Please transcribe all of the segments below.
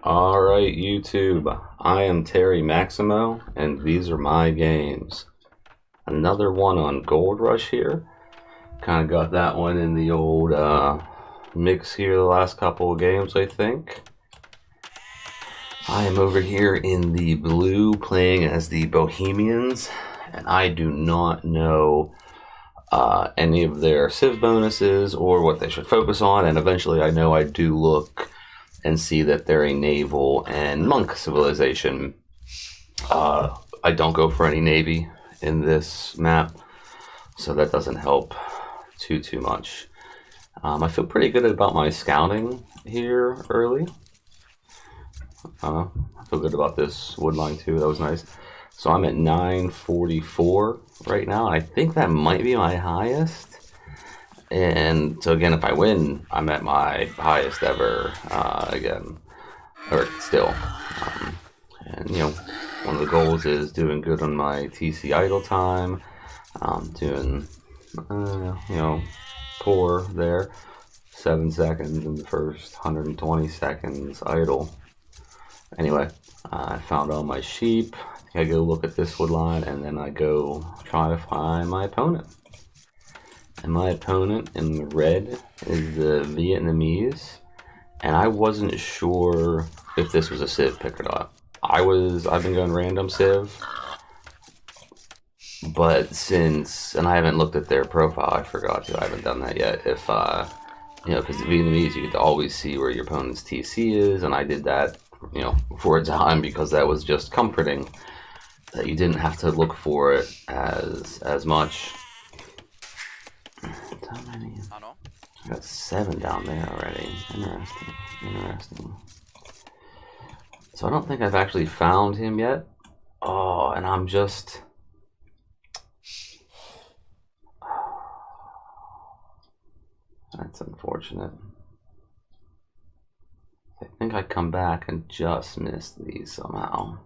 Alright, YouTube. I am Terry Maximo, and these are my games. Another one on Gold Rush here. Kind of got that one in the old mix here the last couple of games, I think. I am over here in the blue playing as the Bohemians, and I do not know any of their civ bonuses or what they should focus on, and eventually I know I do look and see that they're a naval and monk civilization. I don't go for any navy in this map, so that doesn't help too much. I feel pretty good about my scouting here early. I feel good about this wood line too, that was nice. So I'm at 944 right now. I think that might be my highest. And so again, if I win, I'm at my highest ever again, or still. And you know, one of the goals is doing good on my TC idle time. Doing, poor there. 7 seconds in the first 120 seconds idle. Anyway, I found all my sheep. I go look at this wood line, and then I go try to find my opponent. And my opponent in the red is the Vietnamese, and I wasn't sure if this was a civ pick or not. I've been going random civ, but and I haven't looked at their profile, I forgot to, I haven't done that yet. If, because the Vietnamese, you get to always see where your opponent's TC is, and I did that, before a time because that was just comforting that you didn't have to look for it as much. How many? I got 7 down there already. Interesting. So I don't think I've actually found him yet. Oh, and I'm just... That's unfortunate. I think I come back and just missed these somehow.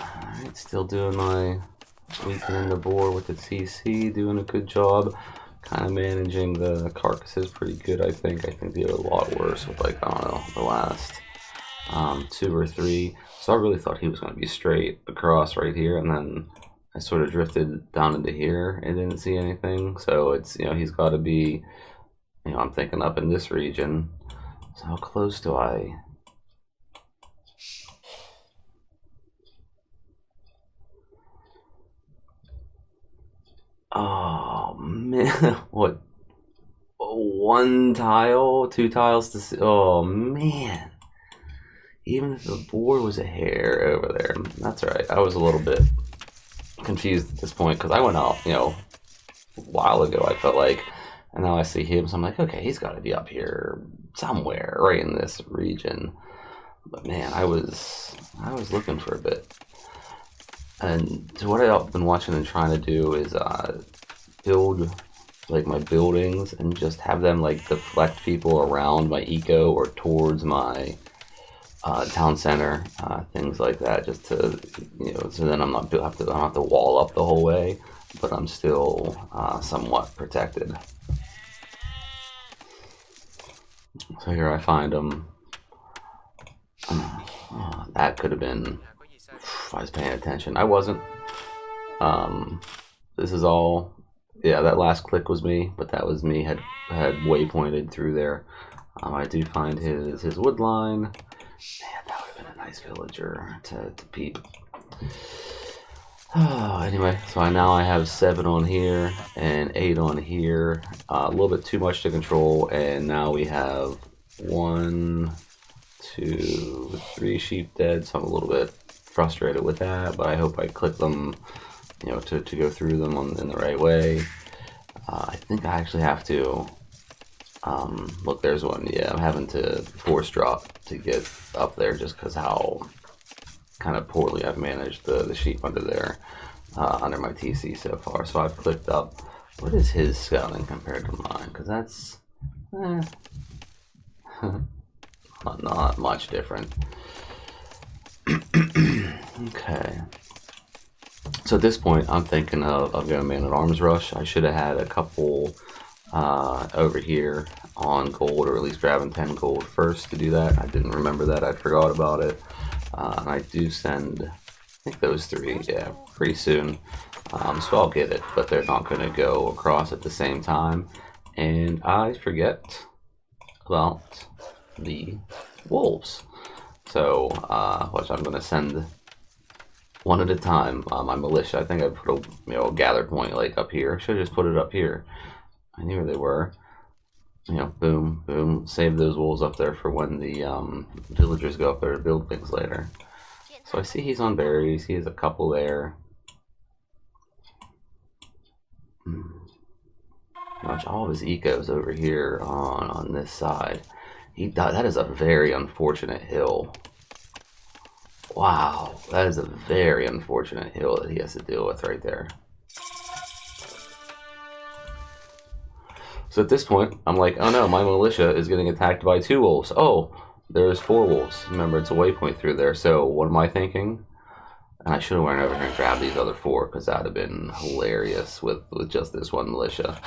Alright, still doing my weakening the board with the TC, doing a good job. Kind of managing the carcasses pretty good, I think. I think they did a lot worse with, like, I don't know, the last 2 or 3. So I really thought he was going to be straight across right here, and then I sort of drifted down into here and didn't see anything. So it's, he's got to be, I'm thinking up in this region. So how close do I... Oh man, what? 1 tile, 2 tiles to see. Oh man, even if the board was a hair over there, that's right. I was a little bit confused at this point because I went out, a while ago, I felt like, and now I see him, so I'm like, okay, he's got to be up here somewhere, right in this region. But man, I was looking for a bit. And so what I've been watching and trying to do is build like my buildings and just have them like deflect people around my eco or towards my town center, things like that, just to so then I don't have to wall up the whole way, but I'm still somewhat protected. So here I find them. That could have been, if I was paying attention. I wasn't. This is all, that last click was me, but that was me, had waypointed through there. I do find his wood line. Man, that would have been a nice villager to peep. Anyway, so now I have 7 on here and 8 on here. A little bit too much to control, and now we have 1, 2, 3 sheep dead, so I'm a little bit frustrated with that, but I hope I click them, to go through them in the right way. I think I actually have to, look, there's one. Yeah, I'm having to force drop to get up there just because how kind of poorly I've managed the sheep under there, under my TC so far. So I've clicked up. What is his scouting compared to mine? Because that's not much different. Okay. So at this point, I'm thinking of going man-at-arms rush. I should have had a couple over here on gold, or at least grabbing 10 gold first to do that. I didn't remember that. I forgot about it. And I do send, I think those 3, yeah, pretty soon. So I'll get it, but they're not going to go across at the same time. And I forget about the wolves. So, which I'm going to send one at a time. My militia, I think I put a gather point like up here. Should have just put it up here. I knew where they were. Boom, boom. Save those wolves up there for when the villagers go up there to build things later. So I see he's on berries. He has a couple there. Watch all of his ecos over here on this side. That is a very unfortunate hill. Wow, that is a very unfortunate hill that he has to deal with right there. So at this point, I'm like, oh no, my militia is getting attacked by 2 wolves. Oh, there's 4 wolves. Remember, it's a waypoint through there. So what am I thinking? And I should have went over here and grabbed these other 4, because that would have been hilarious with just this one militia.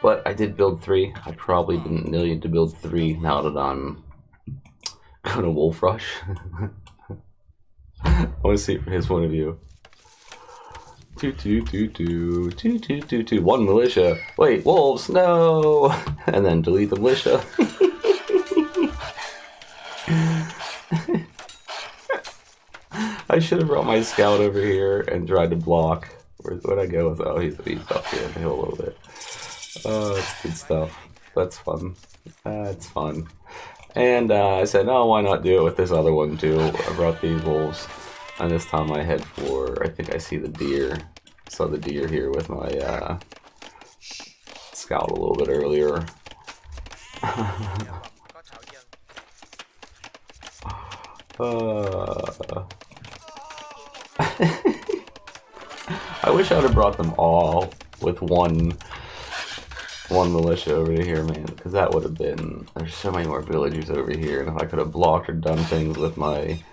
But I did build 3. I probably didn't need to build 3 now that I'm going to wolf rush. I want to see it from his point of view. 2. 1 militia. Wait, wolves, no! And then delete the militia. I should have brought my scout over here and tried to block. Where'd I go with? Oh, he's up here on the hill a little bit. Oh, that's good stuff. That's fun. That's fun. And I said, no, why not do it with this other one too? I brought these wolves. And this time I head for, I think I see the deer. Saw the deer here with my scout a little bit earlier. I wish I would have brought them all with one militia over here, man, because that would have been, there's so many more villagers over here, and if I could have blocked or done things with my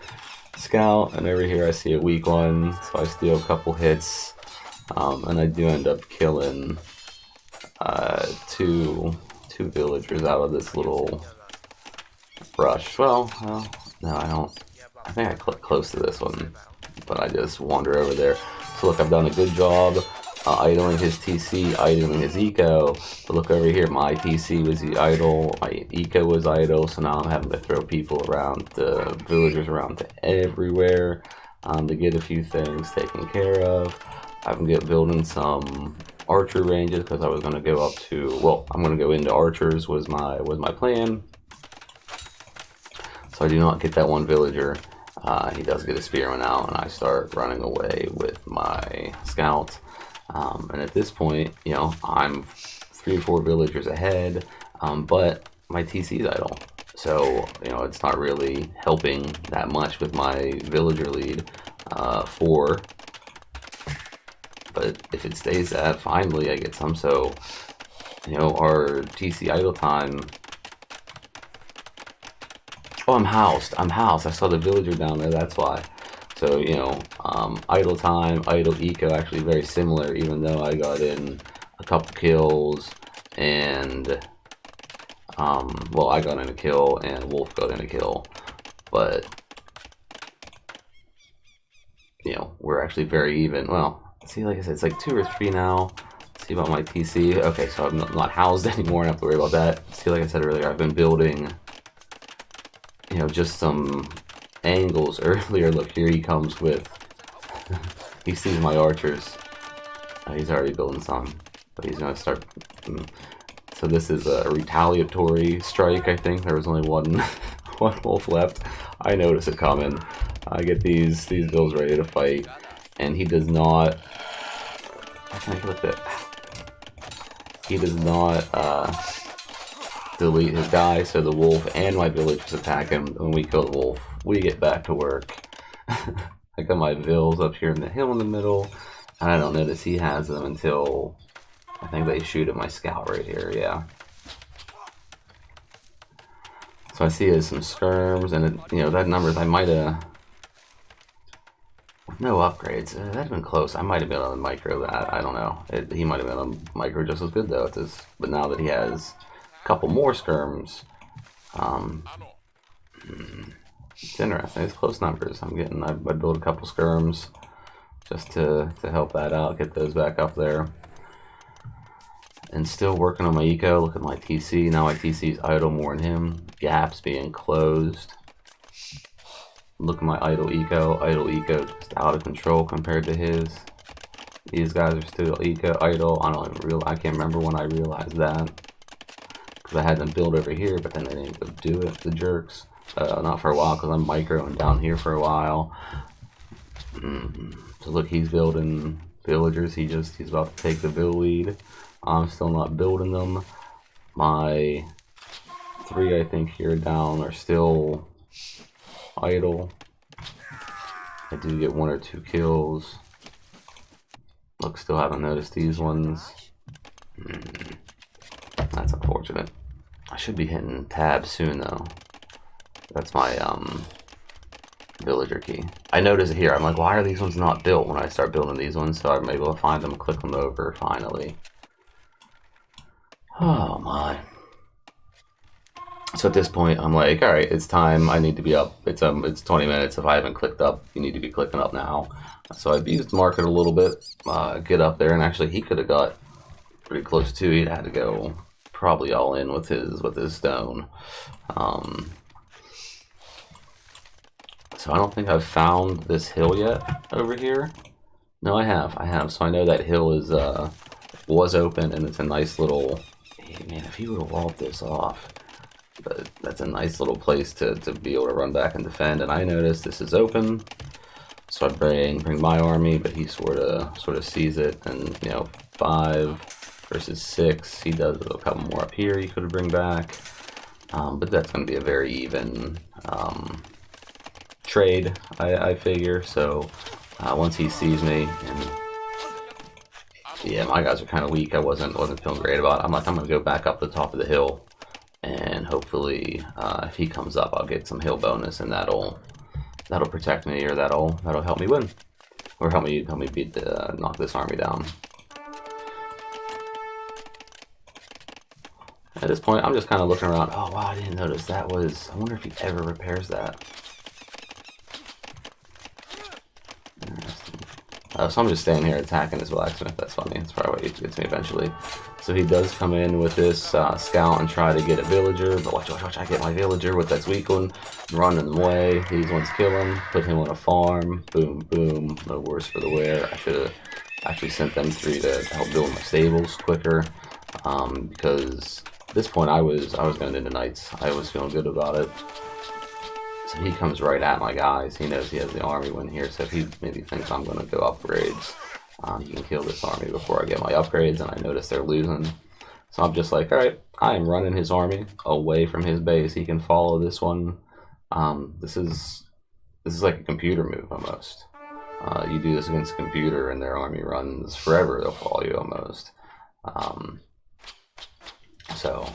scout, and over here I see a weak one, so I steal a couple hits, and I do end up killing two villagers out of this little brush. Well, no, I don't. I think I click close to this one, but I just wander over there. So look, I've done a good job idling his TC, idling his eco. But look over here, my TC was the idle, my eco was idle, so now I'm having to throw people around, the villagers around to everywhere to get a few things taken care of. I'm building some archer ranges because I was going to go up to, well, I'm going to go into archers was my plan. So I do not get that one villager. He does get a spearman out, and I start running away with my scout. And at this point, you know, I'm 3 or 4 villagers ahead, but my TC is idle. So, you know, it's not really helping that much with my villager lead. 4. But if it stays that, finally I get some. So, you know, our TC idle time. Oh, I'm housed. I saw the villager down there, that's why. So, you know, idle time, idle eco, actually very similar, even though I got in a couple kills, and, well, I got in a kill, and Wolf got in a kill, but, you know, we're actually very even. Well, see, like I said, it's like 2 or 3 now. Let's see about my TC. Okay, so I'm not housed anymore, I don't have to worry about that. See, like I said earlier, I've been building, you know, just some angles earlier. Look, here he comes with, he sees my archers. He's already building some, but he's going to start. So this is a retaliatory strike, I think. There was only one wolf left. I notice it coming. I get these bills ready to fight, and he does not, how can I flip it? He does not, delete his guy, so the wolf and my villagers attack him. When we kill the wolf, we get back to work. I got my vills up here in the hill in the middle, and I don't notice he has them until I think they shoot at my scout right here, yeah. So I see there's some skirms, and it, you know, that numbers, I might have, No upgrades. That'd have been close. I might have been on the micro that. I don't know. He might have been on micro just as good though. But now that he has a couple more skirms, um, it's interesting. It's close numbers. I built a couple skirms just to help that out, get those back up there. And still working on my eco. Look at my TC. Now my TC's idle more than him. Gaps being closed. Look at my idle eco. Idle eco just out of control compared to his. These guys are still eco idle. I can't remember when I realized that, because I had them build over here, but then they didn't go do it. The jerks. Not for a while, because I'm microing down here for a while. So look, he's building villagers. He's about to take the build lead. I'm still not building them. My 3, I think, here down are still idle. I do get 1 or 2 kills. Look, still haven't noticed these ones. That's unfortunate. I should be hitting tab soon though. That's my villager key. I notice it here. I'm like, why are these ones not built when I start building these ones? So I'm able to find them, click them over finally. Oh my. So at this point, I'm like, all right, it's time. I need to be up. It's 20 minutes. If I haven't clicked up, you need to be clicking up now. So I've used market a little bit, get up there, and actually he could have got pretty close too. He'd had to go probably all in with his stone. So I don't think I've found this hill yet over here. No, I have. So I know that hill is was open, and it's a nice little. Hey, man, if he would have walled this off. But that's a nice little place to be able to run back and defend. And I noticed this is open, so I bring my army, but he sort of sees it. And 5 versus 6, he does a couple more up here. He could bring back, but that's going to be a very even trade, I figure. So once he sees me, and yeah, my guys are kind of weak. I wasn't feeling great about it. I'm like, I'm gonna go back up the top of the hill. And hopefully, if he comes up, I'll get some hill bonus, and that'll protect me, or that'll help me win, or help me beat knock this army down. At this point, I'm just kind of looking around. Oh wow, I didn't notice that was. I wonder if he ever repairs that. Interesting. So I'm just staying here attacking his blacksmith. That's funny. That's probably what gets me eventually. So he does come in with this scout and try to get a villager, but watch, I get my villager with that weak one, running them away. These ones kill him, put him on a farm, boom, boom, no worse for the wear. I should have actually sent them 3 to help build my stables quicker, because at this point I was going into knights. I was feeling good about it. So he comes right at my guys. He knows he has the army win here, so if he maybe thinks I'm going to go upgrades, he can kill this army before I get my upgrades, and I notice they're losing. So I'm just like, all right, I am running his army away from his base. He can follow this one. This is like a computer move almost. You do this against a computer, and their army runs forever. They'll follow you almost. So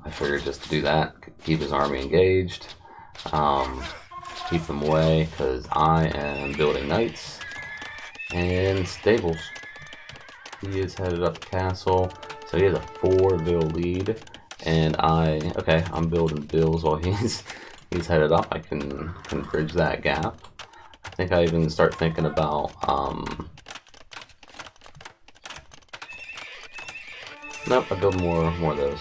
I figured just to do that, keep his army engaged, keep them away, because I am building knights and stables. He is headed up the castle, so he has a 4 bill lead, and I'm building bills while he's headed up. I can bridge that gap. I think I even start thinking about nope, I build more of those.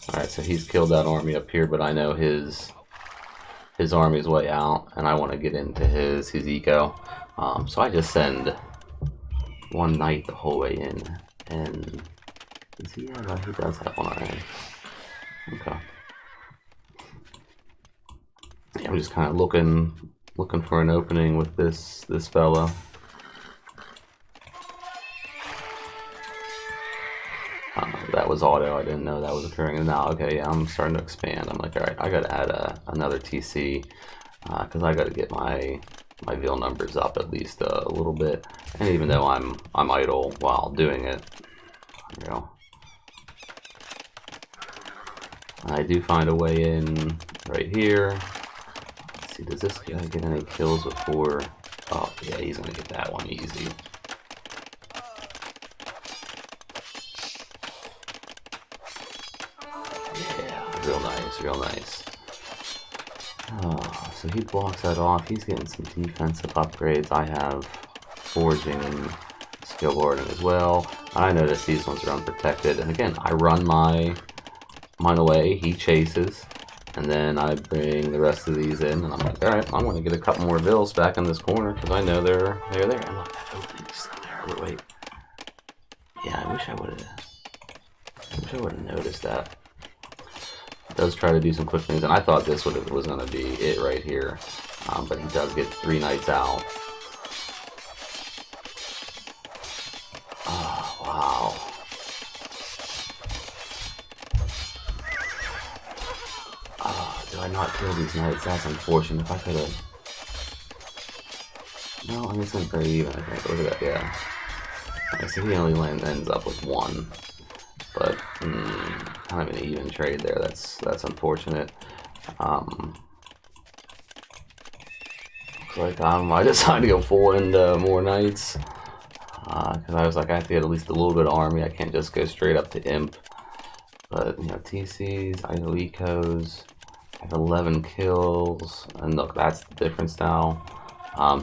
Alright, so he's killed that army up here, but I know his army's way out, and I want to get into his eco. So I just send 1 knight the whole way in, and does he have? He does have 1 already. Okay. Yeah, I'm just kind of looking for an opening with this fella. That was auto. I didn't know that was occurring. And now, okay, yeah, I'm starting to expand. I'm like, all right, I got to add another TC, because I got to get my veal numbers up at least a little bit. And even though I'm idle while doing it, I do find a way in right here. Let's see, does this guy get any kills before? Oh, yeah, he's gonna get that one easy. Yeah, real nice, real nice. Oh, so he blocks that off. He's getting some defensive upgrades. I have forging and skill boarding as well. I notice these ones are unprotected. And again, I run mine away. He chases. And then I bring the rest of these in, and I'm like, all right, I'm going to get a couple more vills back in this corner because I know they're there. And look, that opening's still there. Wait. Yeah, I wish I would have noticed that. It does try to do some quick things, and I thought this was going to be it right here, but he does get 3 knights out. Oh, wow. Did I not kill these knights? That's unfortunate. If I could have... No, I mean, it's pretty even, I think. Look at that, yeah. Okay, so he only ends up with 1. But, kind of an even trade there. That's unfortunate. Looks like I decided to go full into more knights. Because I was like, I have to get at least a little bit of army. I can't just go straight up to imp. But, you know, TCs, I know ecos. I have 11 kills, and look, that's the difference now.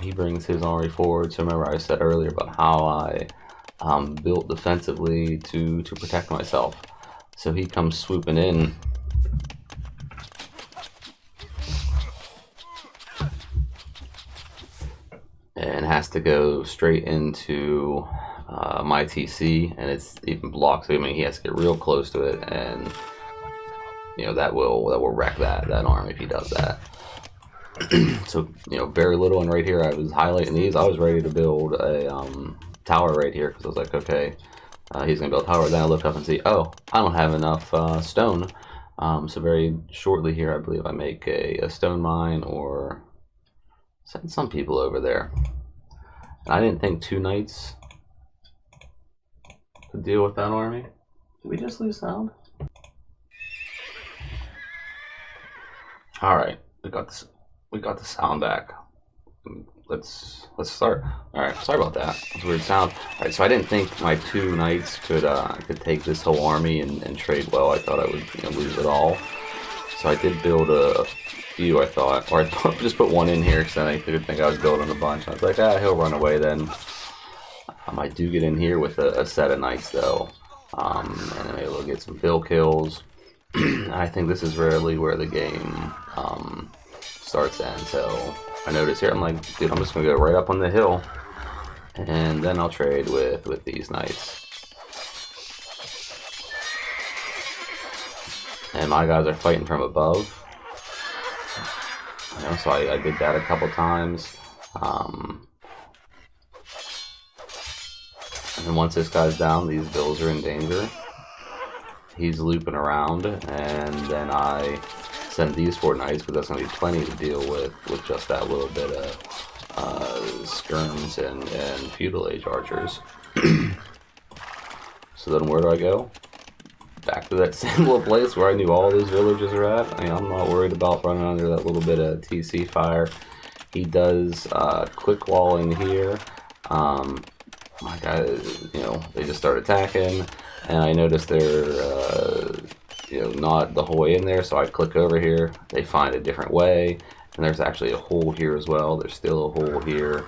He brings his army forward. So remember, I said earlier about how I built defensively to protect myself. So he comes swooping in. And has to go straight into my TC, and it's even blocks. I mean, he has to get real close to it, and you know that will wreck that arm if he does that. So you know, very little. And right here, I was highlighting these. I was ready to build a tower right here because I was like, okay, he's gonna build a tower. Then I look up and see, oh, I don't have enough stone. So very shortly here, I believe I make a stone mine or send some people over there. And I didn't think 2 knights could deal with that army. Did we just lose sound? All right, we got the sound back. Let's start. All right, sorry about that. That's weird sound. All right, so I didn't think my 2 knights could take this whole army and trade well. I thought I would lose it all. So I did build a few. I thought, or I thought just put 1 in here because I didn't think I was building a bunch. I was like, he'll run away then. I do get in here with a set of knights though, and I'm able to get some bill kills. I think this is rarely where the game starts and so I notice here I'm like, dude, I'm just gonna go right up on the hill and then I'll trade with these knights. And my guys are fighting from above. You know, so I did that a couple times. And then once this guy's down, these bills are in danger. He's looping around, and then I send these 4 knights, but that's going to be plenty to deal with just that little bit of skirms and feudal age archers. So then where do I go? Back to that same little place where I knew all those villages are at. I mean, I'm not worried about running under that little bit of TC fire. He does quick wall in here. My guys, you know, they just start attacking, and I noticed they're, you know, not the whole way in there, so I click over here. They find a different way, and there's actually a hole here as well. There's still a hole here.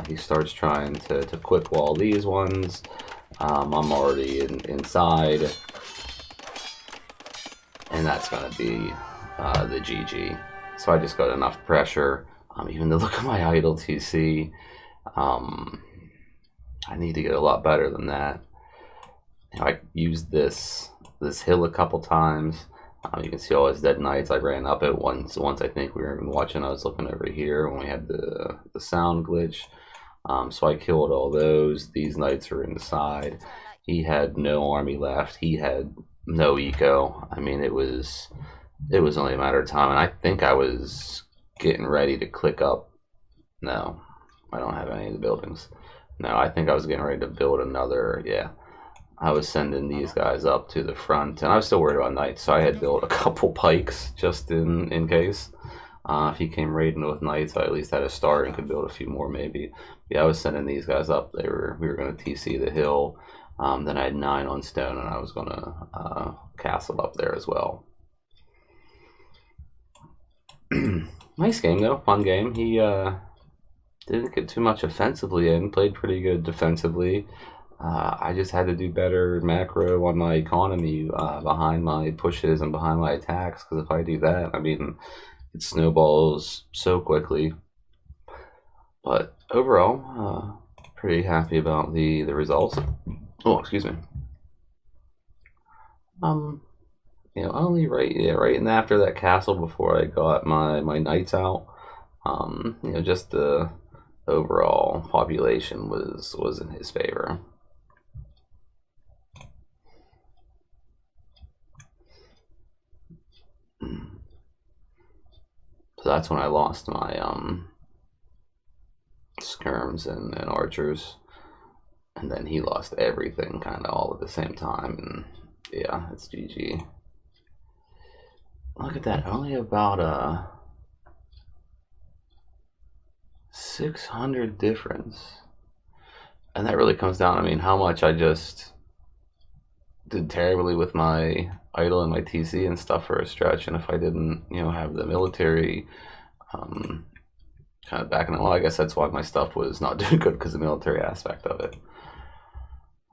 He starts trying to quick wall these ones. I'm already inside, and that's going to be the GG. So I just got enough pressure. Even to look at my idle TC, I need to get a lot better than that. You know, I used this hill a couple times. You can see all his dead knights. I ran up it once. I think we were even watching. I was looking over here when we had the sound glitch. So I killed all those. These knights are inside. He had no army left. He had no eco. I mean, it was only a matter of time. And I think I was getting ready to click up. No, I don't have any of the buildings. No, I think I was getting ready to build another. Yeah, I was sending these guys up to the front, and I was still worried about knights, so I had built a couple pikes just in case. If he came raiding with knights, I at least had a start and could build a few more maybe. Yeah, I was sending these guys up. We were going to TC the hill. Then I had 9 on stone, and I was going to castle up there as well. Nice game though, fun game. He didn't get too much offensively in, played pretty good defensively. I just had to do better macro on my economy behind my pushes and behind my attacks, because if I do that, I mean, it snowballs so quickly. But overall, pretty happy about the results. Oh, excuse me. Only right in after that castle before I got my knights out. Just the overall population was in his favor. So that's when I lost my skirms and archers, and then he lost everything kind of all at the same time, and yeah, it's GG. Look at that, only about 600 difference, and that really comes down, I mean, how much I just did terribly with my idle and my TC and stuff for a stretch, and if I didn't, have the military kind of backing it, well, I guess that's why my stuff was not doing good, because of the military aspect of it.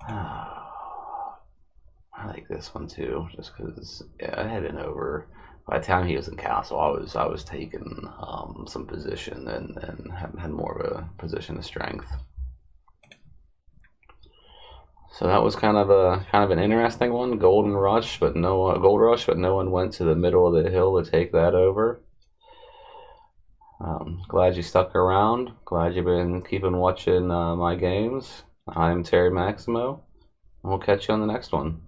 I like this one too, just because I had an over. By the time he was in castle, I was taking some position and had more of a position of strength. So that was kind of an interesting one, gold rush, but no one went to the middle of the hill to take that over. Glad you stuck around. Glad you've been keeping watching my games. I'm Terry Maximo. We'll catch you on the next one.